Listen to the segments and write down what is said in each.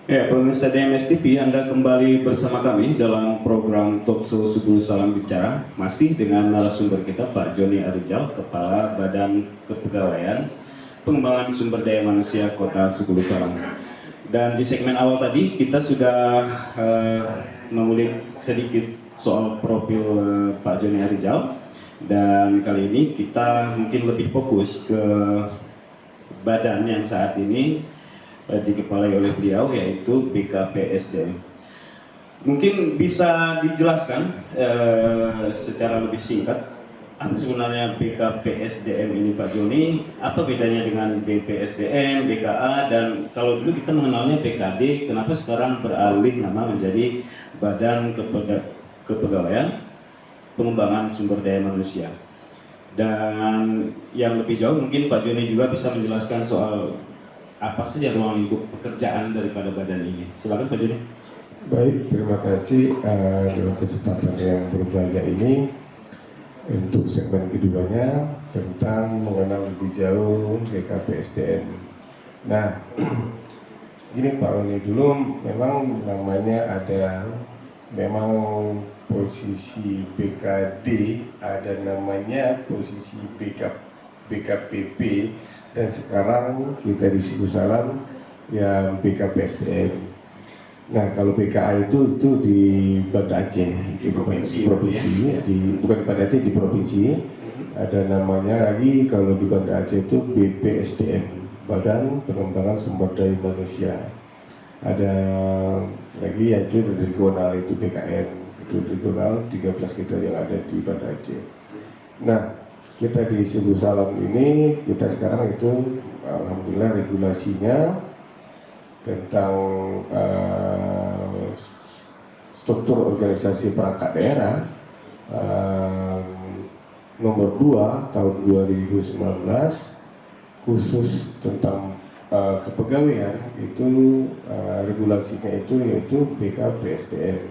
Ya, pemirsa DMS TV, Anda kembali bersama kami dalam program Talkshow Sugul Salam Bicara, masih dengan narasumber kita Pak Joni Arijal, Kepala Badan Kepegawaian Pengembangan Sumber Daya Manusia Kota Sugul Salam. Dan di segmen awal tadi kita sudah mengulik sedikit soal profil Pak Joni Arijal, dan kali ini kita mungkin lebih fokus ke badan yang saat ini dikepalai oleh beliau, yaitu BKPSDM. Mungkin bisa dijelaskan secara lebih singkat apa sebenarnya BKPSDM ini, Pak Joni? Apa bedanya dengan BPSDM, BKA, dan kalau dulu kita mengenalnya BKD, kenapa sekarang beralih nama menjadi Badan Kepegawaian Pengembangan Sumber Daya Manusia? Dan yang lebih jauh mungkin Pak Joni juga bisa menjelaskan soal apa saja ruang lingkup pekerjaan daripada badan ini. Silakan Pak Joni. Baik, terima kasih dalam kesempatan yang berbahagia ini untuk segmen keduanya tentang mengenal lebih jauh BKPSDM. Nah, gini Pak Roni, dulu memang namanya ada, memang posisi BKD, ada namanya posisi BKPP, dan sekarang kita di Sugul Salam yang BKPSDM. Nah, kalau BKA itu di Banda Aceh, Di provinsi, ya. Bukan di Banda Aceh, di provinsi. Ada namanya lagi kalau di Banda Aceh itu BPSDM, Badan Pengembangan Sumber Daya Manusia. Ada lagi yaitu regional, itu BKN, itu regional 13 kita yang ada di Banda Aceh. Nah, kita di Sugul Salam ini, kita sekarang itu alhamdulillah regulasinya tentang struktur organisasi perangkat daerah nomor 2 tahun 2019 khusus tentang kepegawaian itu, regulasinya itu yaitu BKPSDM.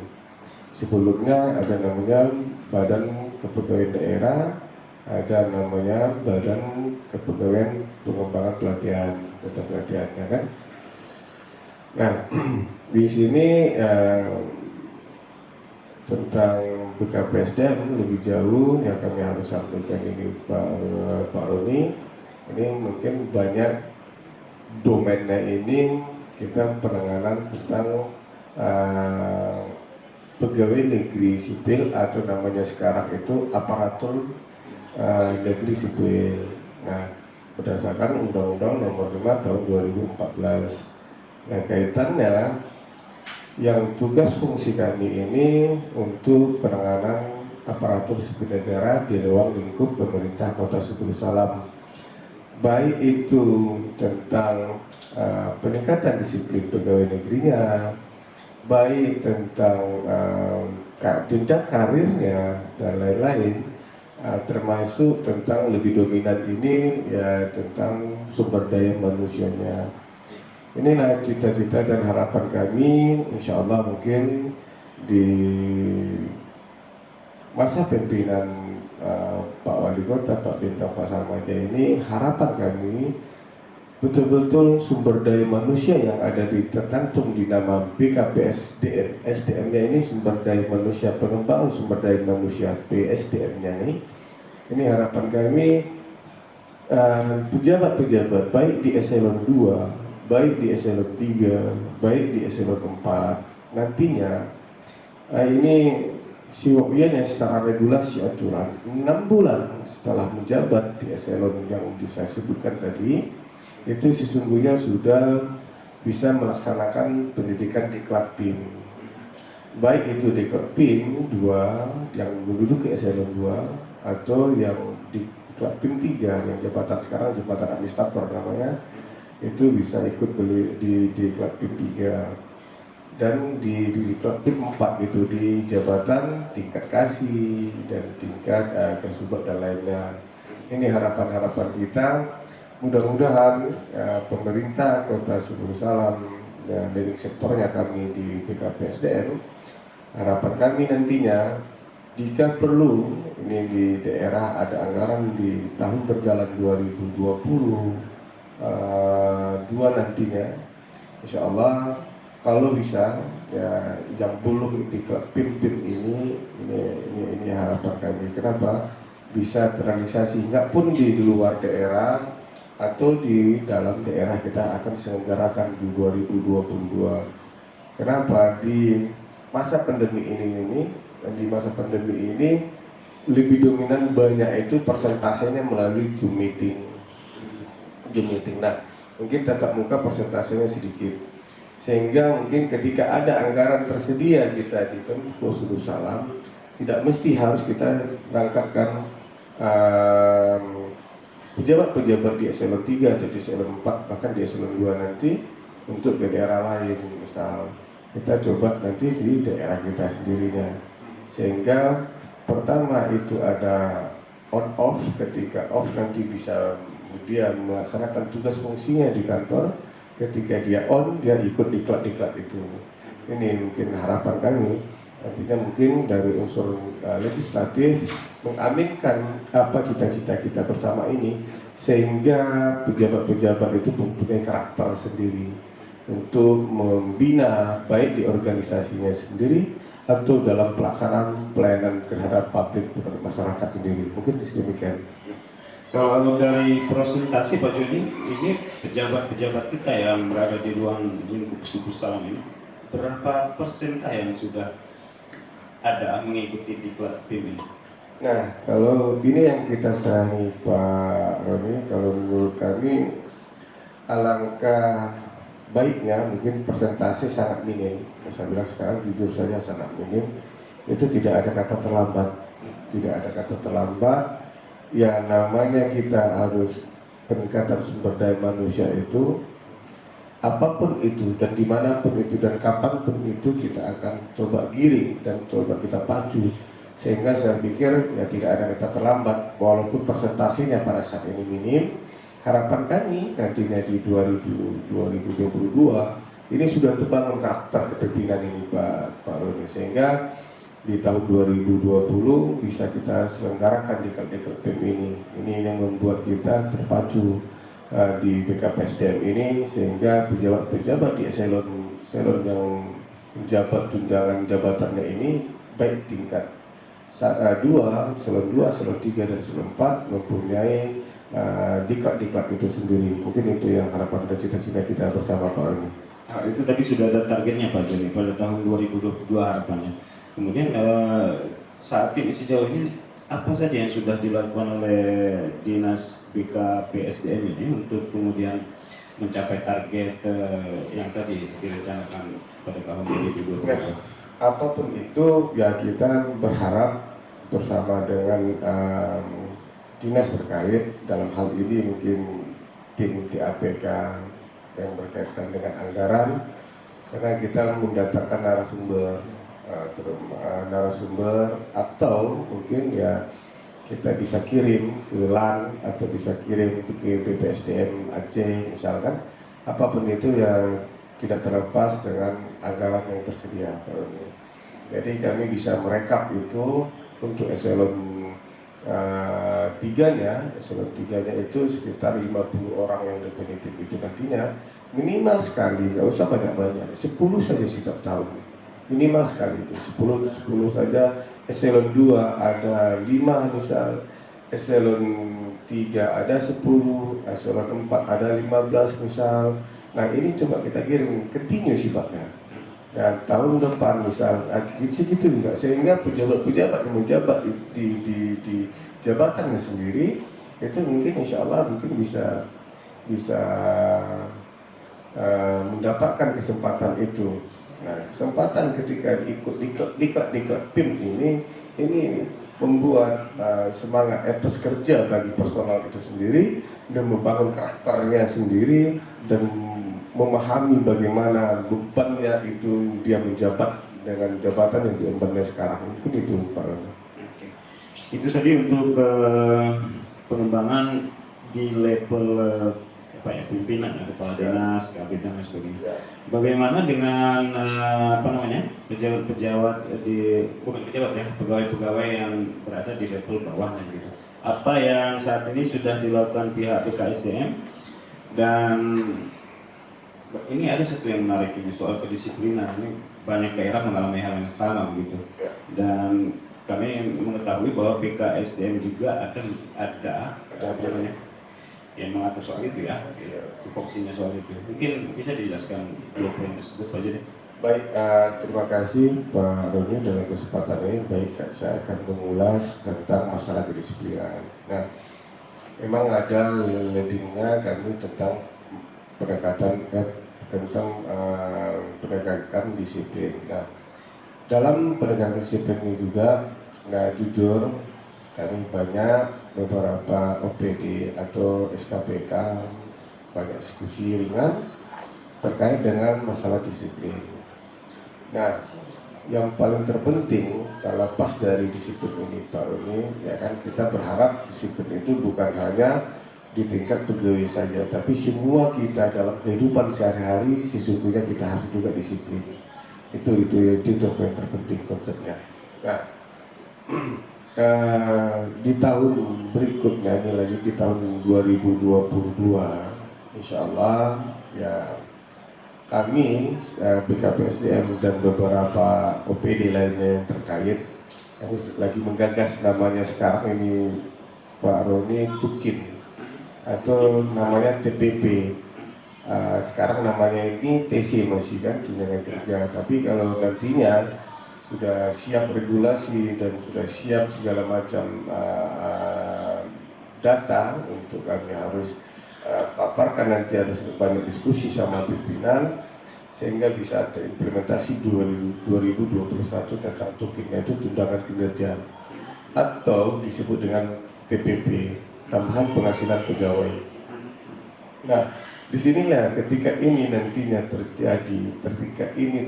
Sebelumnya ada namanya Badan Kepegawaian Daerah, ada namanya Badan Kepegawaian Pengembangan Pelatihan, tentang pelatihannya kan. Nah, di sini tentang BKPSDM lebih jauh yang kami harus sampaikan ini Pak Roni, ini mungkin banyak domainnya ini kita penanganan tentang pegawai negeri sipil atau namanya sekarang itu aparatur negeri sipil. Nah, berdasarkan Undang-Undang Nomor 5 Tahun 2014. Nah, kaitannya yang tugas fungsi kami ini untuk penanganan aparatur sipil negara di ruang lingkup pemerintah Kota Sugul Salam, baik itu tentang peningkatan disiplin pegawai negerinya, baik tentang jenjang karirnya dan lain-lain, termasuk tentang lebih dominan ini ya tentang sumber daya manusianya. Inilah cita-cita dan harapan kami, insya Allah mungkin di masa pimpinan Pak Wali Kota, Pak Bintang, Pak Salmaja ini, harapan kami betul-betul sumber daya manusia yang ada tercantum di nama BKPSDM, SDM-nya ini sumber daya manusia, pengembangan sumber daya manusia, PSDM-nya ini harapan kami pejabat-pejabat baik di eselon 2, baik di eselon 3, baik di eselon 4 nantinya ini siwokyanya secara regulasi aturan 6 bulan setelah menjabat di eselon yang saya sebutkan tadi, itu sesungguhnya sudah bisa melaksanakan pendidikan di Klapim, baik itu di Klapim 2 yang menduduki eselon 2 atau yang di Klapim 3 yang jabatan sekarang jabatan administrator namanya, itu bisa ikut beli di Klapim 3 dan di Klapim 4 itu di jabatan tingkat kasih dan tingkat kasubag dan lainnya. Ini harapan-harapan kita, mudah-mudahan pemerintah Kota Sugul Salam dan dari sektornya kami di BKPSDM, harapan kami nantinya jika perlu ini di daerah ada anggaran di tahun berjalan 2020 dua nantinya, insya Allah kalau bisa ya yang belum diklat PIM-PIM ini harapan kami. Kenapa bisa terrealisasi, nggak pun di luar daerah atau di dalam daerah kita akan selenggarakan di 2022. Kenapa di masa pandemi di masa pandemi ini lebih dominan banyak itu persentasenya melalui Zoom meeting. Nah, mungkin tatap muka persentasenya sedikit, sehingga mungkin ketika ada anggaran tersedia kita di Pemko Sudut Salam, tidak mesti harus kita berangkatkan pejabat-pejabat di eselon 3 atau di eselon 4, bahkan di eselon 2 nanti untuk ke daerah lain. Misal kita coba nanti di daerah kita sendirinya, sehingga pertama itu ada on off, ketika off nanti bisa dia melaksanakan tugas fungsinya di kantor, ketika dia on dia ikut diklat-diklat itu. Ini mungkin harapan kami, artinya mungkin dari unsur legislatif mengaminkan apa cita-cita kita bersama ini, sehingga pejabat-pejabat itu mempunyai karakter sendiri untuk membina baik di organisasinya sendiri atau dalam pelaksanaan pelayanan terhadap publik terhadap masyarakat sendiri. Mungkin demikian. Kalau dari presentasi Pak Joni, ini pejabat-pejabat kita yang berada di ruang lingkup Sudut Salam ini, berapa persenkah yang sudah ada mengikuti diklat PIM ini? Nah, kalau ini yang kita sarangi Pak Roni, kalau menurut kami alangkah baiknya mungkin persentase sangat minim. Saya bilang sekarang jujur saja sangat minim. Itu tidak ada kata terlambat, tidak ada kata terlambat. Ya namanya kita harus peningkatan sumber daya manusia itu, apapun itu dan dimanapun itu dan kapanpun itu kita akan coba giring dan coba kita pacu, sehingga saya pikir ya tidak ada kata terlambat walaupun persentasenya pada saat ini minim. Harapan kami nantinya di 2022 ini sudah terbangun karakter kepemimpinan ini Pak Roni, sehingga di tahun 2020 bisa kita selenggarakan diklat-diklat PIM ini. Ini yang membuat kita terpacu di BKPSDM ini, sehingga pejabat-pejabat di eselon yang menjabat tunjangan jabatannya ini baik tingkat 2, eselon 2, eselon 3 dan eselon 4 mempunyai diklat-diklat itu sendiri. Mungkin itu yang harapan dan cita-cita kita bersama Pak Roni. Nah, itu tadi sudah ada targetnya Pak Joni pada tahun 2022 harapannya. Kemudian saat ini sejauh ini apa saja yang sudah dilakukan oleh Dinas BKPSDM ini untuk kemudian mencapai target yang tadi direncanakan pada tahun 2022? Nah, apapun itu ya kita berharap bersama dengan dinas terkait, dalam hal ini mungkin tim TAPK yang berkaitan dengan anggaran, karena kita mendatangkan narasumber atau mungkin ya kita bisa kirim ke LAN atau bisa kirim ke BPSDM Aceh misalkan, apapun itu ya tidak terlepas dengan anggaran yang tersedia. Jadi kami bisa merekap itu untuk eselon 3-nya, eselon 3-nya itu sekitar 50 orang yang definitif itu nantinya minimal sekali, nggak usah banyak-banyak, 10 saja setiap tahun minimal sekali itu 10 saja. Eselon 2 ada 5 misal, eselon 3 ada 10, eselon 4 ada 15 misal. Nah ini coba kita kirim continue sifatnya. Dan tahun depan misal segitu juga, sehingga pejabat-pejabat yang menjabat di jabatannya sendiri itu mungkin insya Allah mungkin bisa mendapatkan kesempatan itu. Nah, kesempatan ketika ikut diklat PIM ini membuat semangat etos kerja bagi personal itu sendiri dan membangun karakternya sendiri dan memahami bagaimana bebannya itu dia menjabat dengan jabatan yang diembannya sekarang. Mungkin itu Pak. Itu tadi untuk pengembangan di level pimpinan, kepala dinas, kabit dan sebagainya. Bagaimana dengan pejabat-pejabat pegawai-pegawai yang berada di level bawah dan gitu. Apa yang saat ini sudah dilakukan pihak BKSDM dan Ini ada satu yang menarik ini soal kedisiplinan. Ini banyak daerah mengalami hal yang sama begitu. Dan kami mengetahui bahwa BKSDM juga ada apa namanya yang mengatur soal itu ya, tupoksinya soal itu. Mungkin bisa dijelaskan dua poin tersebut aja deh. Baik, terima kasih Pak Doni dalam kesempatan ini. Baik, saya akan mengulas tentang masalah kedisiplinan. Nah, memang ada leadingnya kami tentang penegakan disiplin. Nah, dalam penegakan disiplin ini juga, nah jujur kami banyak beberapa OPD atau SKPK banyak diskusi ringan terkait dengan masalah disiplin. Nah, yang paling terpenting terlepas dari disiplin ini Pak Uni, ya kan kita berharap disiplin itu bukan hanya di tingkat pegawai saja, tapi semua kita dalam kehidupan sehari-hari sesungguhnya kita harus juga disiplin. Itu yang terpenting konsepnya. Nah, di tahun berikutnya ini lagi di tahun 2022, insya Allah ya kami BKPSDM dan beberapa OPD lainnya yang terkait kami lagi menggagas namanya sekarang ini Pak Roni Tukin atau namanya TPP. Sekarang namanya ini TC masih kan, tunjangan kerja. Tapi kalau nantinya sudah siap regulasi dan sudah siap segala macam data untuk kami harus paparkan, nanti ada banyak diskusi sama pimpinan sehingga bisa terimplementasi 2021 tentang tokennya itu tunjangan kinerja atau disebut dengan TPP, tambahan penghasilan pegawai. Nah, disinilah ketika ini nantinya terjadi, ini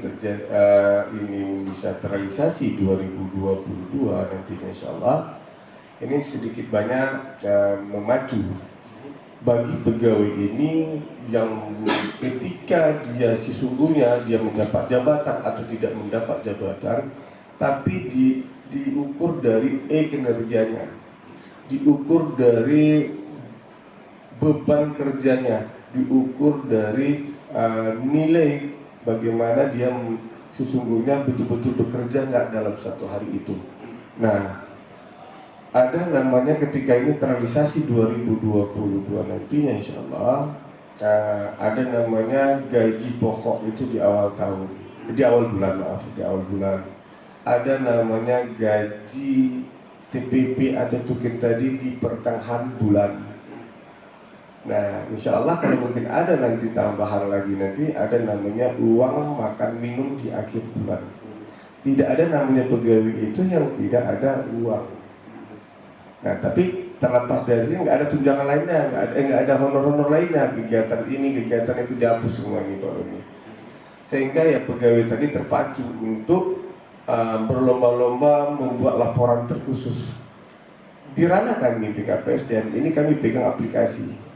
bisa terrealisasi 2022 nantinya insya Allah, ini sedikit banyak memacu bagi pegawai ini yang ketika dia sesungguhnya dia mendapat jabatan atau tidak mendapat jabatan, tapi diukur dari kinerjanya, diukur dari beban kerjanya, diukur dari nilai bagaimana dia sesungguhnya betul-betul bekerja nggak dalam satu hari itu. Nah, ada namanya ketika ini terrealisasi 2022 nantinya insya Allah ada namanya gaji pokok itu di awal tahun, di awal bulan. Ada namanya gaji TPP atau tukin tadi di pertengahan bulan. Nah, insya Allah kalau mungkin ada nanti tambahan lagi, nanti ada namanya uang makan minum di akhir bulan. Tidak ada namanya pegawai itu yang tidak ada uang. Nah, tapi terlepas dari sini nggak ada tunjangan lainnya, nggak ada honor-honor lainnya, kegiatan ini, kegiatan itu dihapus semua ini Pak Roni. Sehingga ya pegawai tadi terpacu untuk berlomba-lomba membuat laporan terkhusus. Di ranah kami BKPS dan ini kami pegang aplikasinya.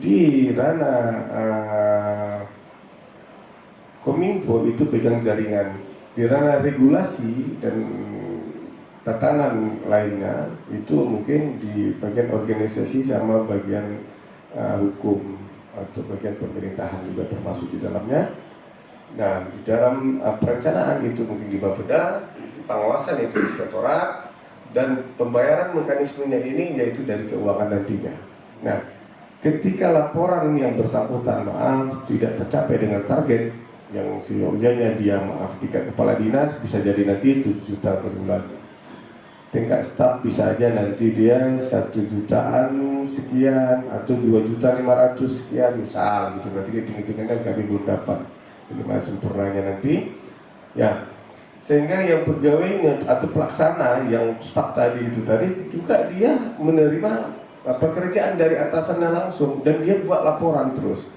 Di ranah Kominfo itu pegang jaringan. Di ranah regulasi dan tatanan lainnya itu mungkin di bagian organisasi sama bagian hukum atau bagian pemerintahan juga termasuk di dalamnya. Nah, di dalam perencanaan itu mungkin di Bapeda, pengawasan itu inspektorat, dan pembayaran mekanismenya ini yaitu dari keuangan nantinya. Nah, ketika laporan yang bersangkutan tidak tercapai dengan target yang seyogyanya dia tingkat kepala dinas bisa jadi nanti 7 juta per bulan. Tingkat staf bisa aja nanti dia 1 jutaan sekian atau 2.500.000 sekian misal gitu. Nanti hitung-hitungannya kami belum dapat bagaimana sempurnanya nanti ya, sehingga yang pegawainya atau pelaksana yang staf tadi itu tadi juga dia menerima pekerjaan dari atasannya langsung dan dia buat laporan terus.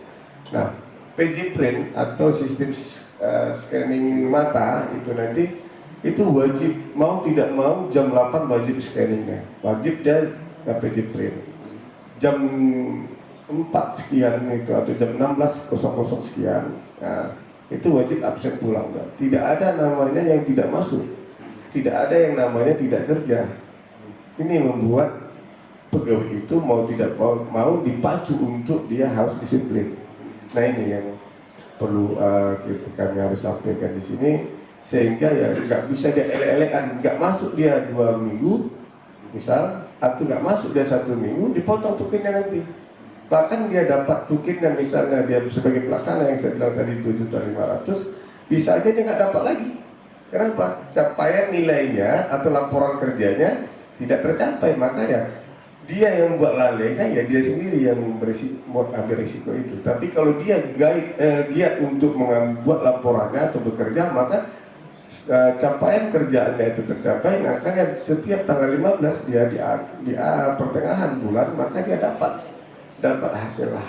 Nah, PJ print atau sistem scanning mata itu nanti itu wajib, mau tidak mau jam 8 wajib scanningnya, wajib dia PJ print jam 4 sekian itu atau jam 16.00 sekian. Nah, itu wajib absen pulang. Tidak ada namanya yang tidak masuk, tidak ada yang namanya tidak kerja. Ini membuat pegawai itu mau tidak mau dipacu untuk dia harus disiplin. Nah ini yang perlu kami harus sampaikan di sini, sehingga ya nggak bisa dia elek-elekan, nggak masuk dia 2 minggu misal, atau nggak masuk dia 1 minggu, dipotong tukinnya nanti. Bahkan dia dapat tukinnya misalnya dia sebagai pelaksana yang saya bilang tadi 2.500.000, bisa aja dia nggak dapat lagi. Kenapa? Capaian nilainya atau laporan kerjanya tidak tercapai, makanya dia yang buat lalainya ya dia sendiri yang ambil risiko itu. Tapi kalau dia giat untuk membuat laporannya atau bekerja, maka capaian kerjaannya itu tercapai. Makanya setiap tanggal 15 dia di pertengahan bulan, maka dia dapat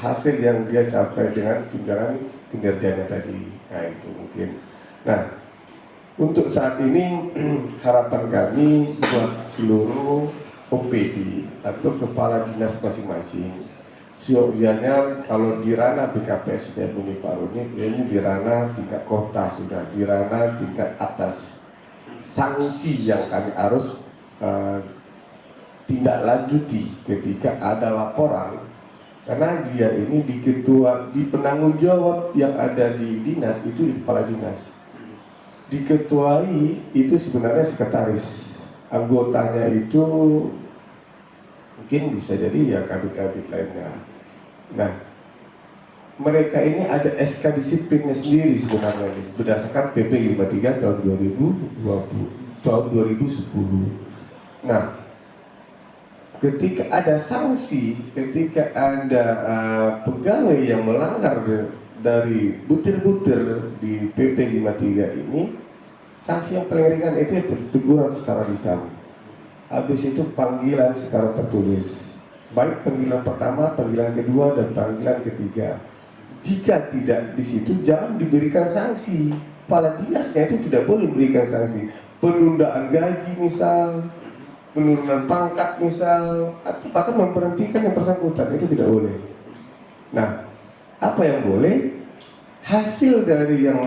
hasil yang dia capai dengan tunjangan kinerjanya tadi. Nah itu mungkin. Nah untuk saat ini harapan kami buat seluruh OPD atau kepala dinas masing-masing, seyogyanya kalau di ranah BKPS Buni Pak Roni, ini di ranah tingkat kota sudah, di ranah tingkat atas, sanksi yang kami harus tindak lanjuti ketika ada laporan, karena dia ini di penanggung jawab yang ada di dinas itu di kepala dinas, diketuai itu sebenarnya sekretaris, anggotanya itu mungkin bisa jadi ya kabit-kabit lainnya. Nah, mereka ini ada SK disiplinnya sendiri sebenarnya berdasarkan PP 53 tahun 2010. Nah, ketika ada sanksi, ketika ada pegawai yang melanggar dari butir-butir di PP 53 ini, sanksi yang paling ringan itu teguran secara lisan. Habis itu panggilan secara tertulis, baik panggilan pertama, panggilan kedua, dan panggilan ketiga. Jika tidak di situ, jangan diberikan sanksi. Kepala dinasnya itu tidak boleh memberikan sanksi. Penundaan gaji misal, penurunan pangkat misal, atau bahkan memberhentikan yang bersangkutan, itu tidak boleh. Nah, apa yang boleh? Hasil dari yang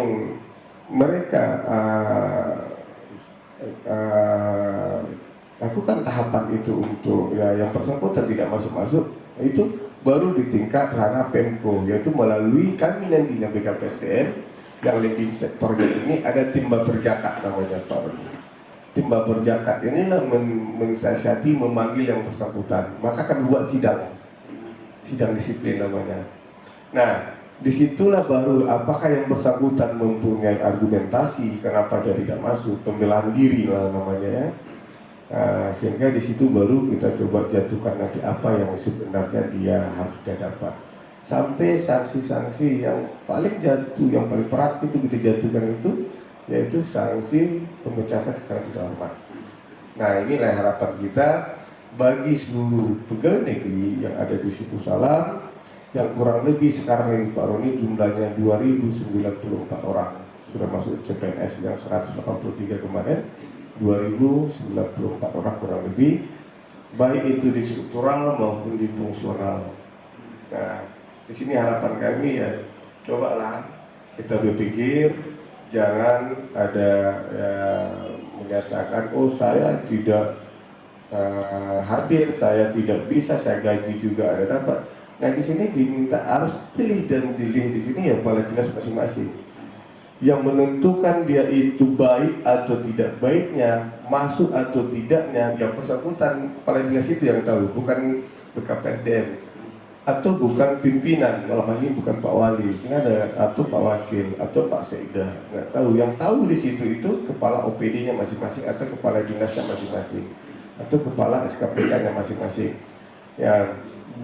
mereka lakukan tahapan itu untuk ya yang bersangkutan tidak masuk-masuk, itu baru di tingkat ranah Pemko, yaitu melalui kami nantinya BKPSDM yang lebih sektornya ini ada tim baperjakat namanya Pak. Tim baperjakat inilah mensiasati memanggil yang bersangkutan, maka kami buat sidang disiplin namanya. Nah, disitulah baru apakah yang bersangkutan mempunyai argumentasi kenapa dia tidak masuk, pembelaan diri lah namanya ya. Sehingga di situ baru kita coba jatuhkan nanti apa yang sebenarnya dia harus dapat, sampai sanksi-sanksi yang paling jatuh, yang paling berat itu kita jatuhkan itu, yaitu sanksi pemecatan secara tidak hormat. Nah inilah harapan kita bagi seluruh pegawai negeri yang ada di Situ Salam, yang kurang lebih sekarang ini Pak Roni jumlahnya 2094 orang, sudah masuk CPNS yang 183 kemarin, 2094 orang kurang lebih, baik itu di struktural maupun di fungsional. Nah, di sini harapan kami ya, cobalah kita berpikir, jangan ada menyatakan, oh saya tidak hadir, saya tidak bisa, saya gaji juga ada dapat. Nah di sini diminta harus pilih dan pilih di sini ya kepala dinas masing-masing. Yang menentukan dia itu baik atau tidak baiknya, masuk atau tidaknya, yang bersangkutan kepala dinas itu yang tahu, bukan BKPSDM atau bukan pimpinan, malah ini bukan Pak Wali, ini ada atau Pak Wakil atau Pak Sekda, nggak tahu. Yang tahu di situ itu kepala OPD-nya masing-masing atau kepala dinasnya masing-masing atau kepala SKPK-nya masing-masing. Ya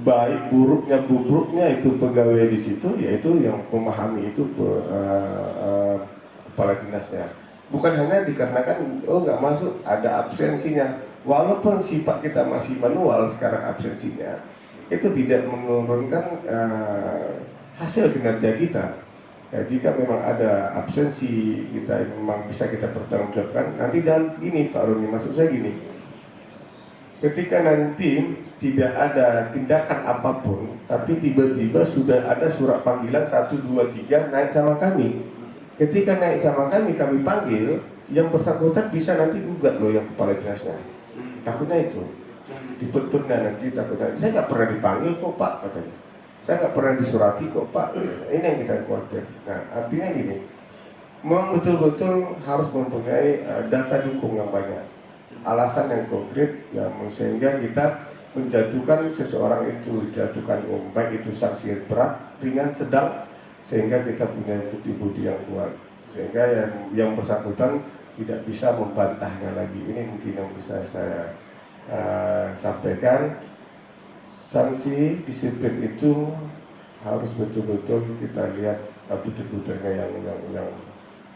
baik buruknya itu pegawai di situ, yaitu yang memahami itu kepala dinasnya. Bukan hanya dikarenakan oh nggak masuk ada absensinya, walaupun sifat kita masih manual sekarang absensinya, itu tidak menurunkan hasil kinerja kita. Ya, jika memang ada absensi kita memang bisa kita pertanggungjawabkan. Nanti jangan gini Pak Roni, maksud saya gini. Ketika nanti tidak ada tindakan apapun, tapi tiba-tiba sudah ada surat panggilan 1, 2, 3 naik sama kami. Ketika naik sama kami panggil, yang bersangkutan bisa nanti gugat loh yang kepala dinasnya. Takutnya itu. Dipetulnya nanti takutnya. Saya nggak pernah dipanggil kok Pak katanya. saya nggak pernah disurati kok Pak. Ini yang kita khawatir. Nah, artinya gini, memang betul-betul harus mempunyai data dukung yang banyak, alasan yang konkret yang sehingga kita menjatuhkan seseorang itu, jatuhkan baik itu sanksi berat, ringan, sedang, sehingga kita punya bukti-bukti yang kuat, sehingga yang bersangkutan tidak bisa membantahnya lagi. Ini mungkin yang bisa saya sampaikan. Sanksi disiplin itu harus betul-betul kita lihat betul-betulnya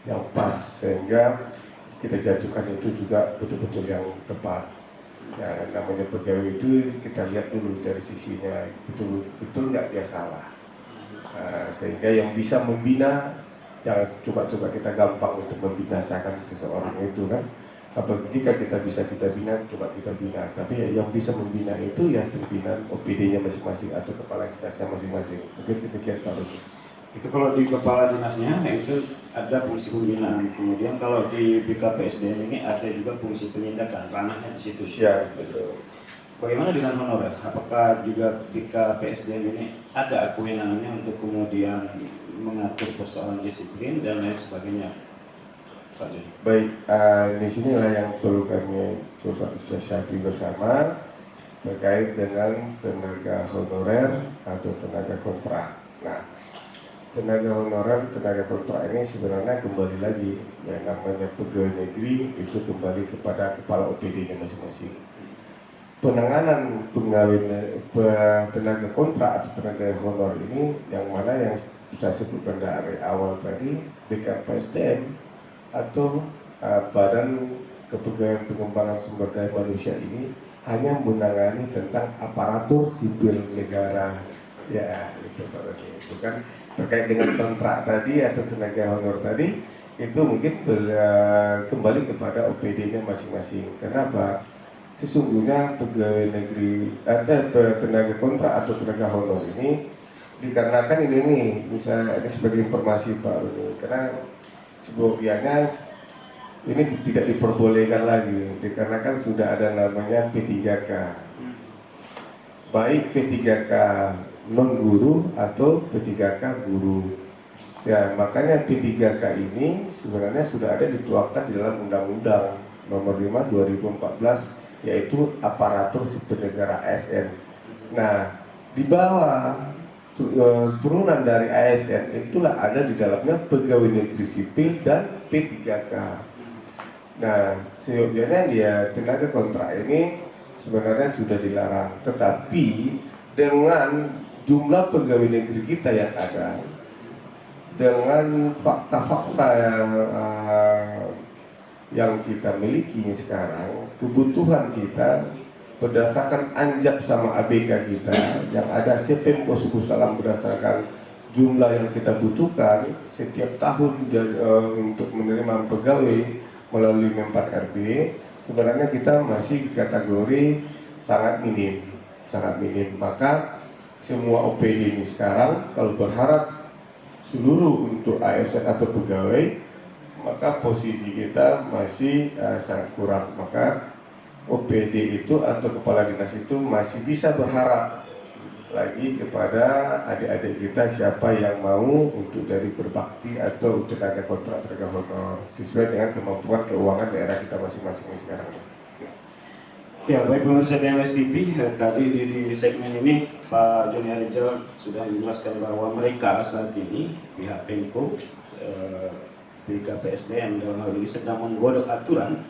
yang pas, sehingga kita jatuhkan itu juga betul-betul yang tepat. Ya, namanya pegawai itu kita lihat dulu dari sisinya betul nggak dia salah. Sehingga yang bisa membina, jangan coba-coba kita gampang untuk membinasakan seseorang itu kan. Jika kita bisa kita bina, coba kita bina. Tapi yang bisa membina itu ya pimpinan OPD-nya masing-masing atau kepala dinasnya masing-masing. Mungkin demikian Pak Rudi. Itu kalau di kepala dinasnya itu ada fungsi pembinaan. Kemudian kalau di BKPSDM ini ada juga fungsi penindakan, ranahnya di situ. Siap, betul. Bagaimana dengan honorer? Apakah juga BKPSDM ini ada kewenangannya untuk kemudian mengatur persoalan disiplin dan lain sebagainya? Pak Joni. Baik, di sinilah yang perlu kami coba siasati bersama terkait dengan tenaga honorer atau tenaga kontrak. Nah, tenaga honorer, tenaga kontrak ini sebenarnya kembali lagi yang namanya pegawai negeri itu kembali kepada kepala OPD-nya masing-masing. Penanganan tenaga kontrak atau tenaga honor ini yang mana yang saya sebutkan dari awal tadi, BKPSDM atau Badan Kepegawaian Pengembangan Sumber Daya Manusia ini hanya menangani tentang aparatur sipil negara. Ya, itu Pak Rodi. Itu kan terkait dengan kontrak tadi atau tenaga honor tadi, itu mungkin kembali kepada OPD-nya masing-masing. Kenapa? Sesungguhnya pegawai negeri tenaga kontrak atau tenaga honor ini dikarenakan ini misalnya ini sebagai informasi Pak Rudi, karena sebenarnya ini tidak diperbolehkan lagi dikarenakan sudah ada namanya P3K, baik P3K non guru atau P3K guru. Ya, makanya P3K ini sebenarnya sudah ada dituangkan di dalam Undang-Undang Nomor 5 2014, yaitu aparatur sipil negara ASN. Nah, di bawah turunan dari ASN itulah ada di dalamnya pegawai negeri sipil dan P3K. Nah, seyogyanya dia tenaga kontrak ini sebenarnya sudah dilarang, tetapi dengan jumlah pegawai negeri kita yang ada, dengan fakta-fakta yang kita miliki sekarang, kebutuhan kita berdasarkan anjak sama ABK kita yang ada Sepemko Suku Salam berdasarkan jumlah yang kita butuhkan setiap tahun untuk menerima pegawai melalui M4RB, sebenarnya kita masih kategori sangat minim. Maka semua OPD ini sekarang kalau berharap seluruh untuk ASN atau pegawai, maka posisi kita masih sangat kurang. Maka OPD itu atau kepala dinas itu masih bisa berharap lagi kepada adik-adik kita siapa yang mau untuk dari berbakti atau untuk tenaga kontrak tenaga honor sesuai dengan kemampuan keuangan daerah kita masing-masing sekarang. Ya, baik pemirsa DMS TV, tadi di segmen ini Pak Joni Arijal sudah menjelaskan bahwa mereka saat ini pihak Pemko BKPSDM dalam hal ini sedang menggodok aturan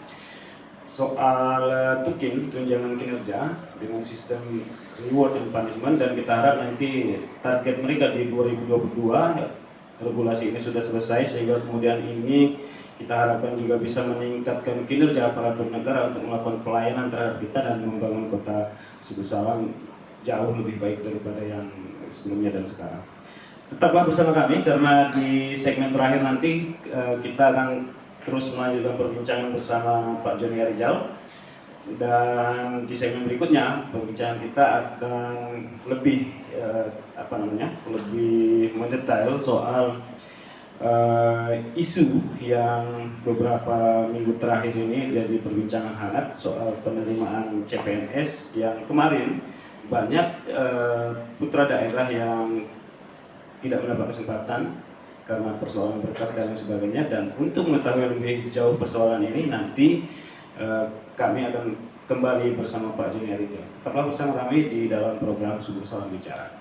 soal tunjangan kinerja dengan sistem reward and punishment, dan kita harap nanti target mereka di 2022 regulasi ini sudah selesai sehingga kemudian ini kita harapkan juga bisa meningkatkan kinerja aparatur negara untuk melakukan pelayanan terhadap kita dan membangun kota Suku Salam jauh lebih baik daripada yang sebelumnya dan sekarang. Tetaplah bersama kami karena di segmen terakhir nanti kita akan terus melanjutkan perbincangan bersama Pak Joni Arijal, dan di segmen berikutnya perbincangan kita akan lebih lebih mendetail soal isu yang beberapa minggu terakhir ini jadi perbincangan hangat soal penerimaan CPNS yang kemarin banyak putra daerah yang tidak mendapat kesempatan karena persoalan berkas dan lain sebagainya. Dan untuk mengetahui lebih jauh persoalan ini, nanti kami akan kembali bersama Pak Joni Arijal. Tetaplah bersama kami di dalam program Subuh Salam Bicara.